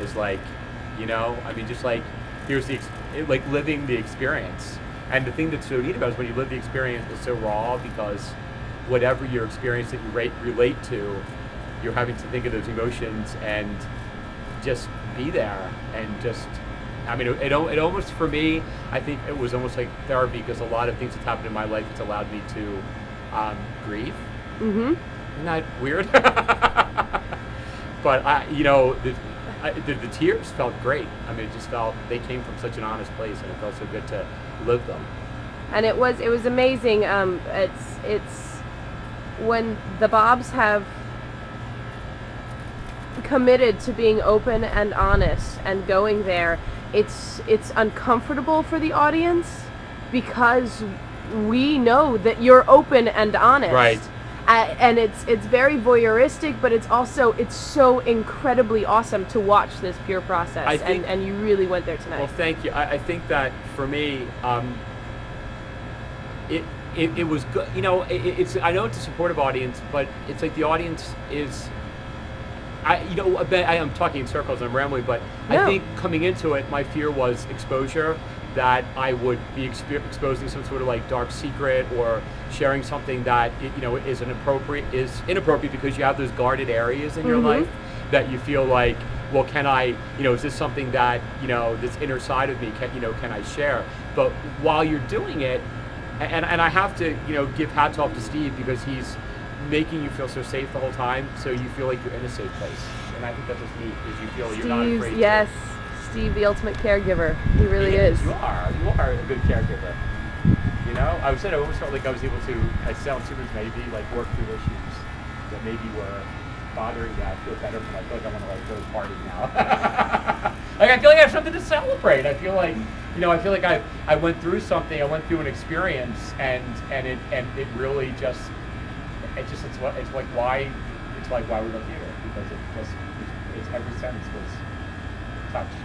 is like, I mean, just like here's like living the experience. And the thing that's so neat about it is when you live the experience, it's so raw because whatever your experience that you relate to, you're having to think of those emotions and just be there and just. I mean, it almost, for me, I think it was almost like therapy because a lot of things that's happened in my life has allowed me to grieve. Mm-hmm. Isn't that weird? But the tears felt great. I mean, it just felt, they came from such an honest place, and it felt so good to live them. And it was amazing. It's when the Bobs have committed to being open and honest and going there. It's uncomfortable for the audience because we know that you're open and honest. Right. And it's very voyeuristic, but it's so incredibly awesome to watch this pure process. And you really went there tonight. Well, thank you. I think that for me, it was good. It's, I know it's a supportive audience, but it's like the audience is. I'm talking in circles and I'm rambling, but no. I think coming into it, my fear was exposure, that I would be exposing some sort of like dark secret or sharing something that is inappropriate because you have those guarded areas in your life that you feel like, well, can I, is this something that, this inner side of me, can I share? But while you're doing it, and I have to, give hats off to Steve because he's making you feel so safe the whole time, so you feel like you're in a safe place. And I think that's what's neat, is you feel you're not afraid. Yes, Steve, the ultimate caregiver. He really is. You are a good caregiver. I was saying I almost felt like I was able to, I sound super maybe, like work through issues that maybe were bothering me. I feel better, but I feel like I want to like go party now. Like I feel like I have something to celebrate. I feel like I went through something. I went through an experience, and it really just. It's like why we love theater, because it's every sense was touched.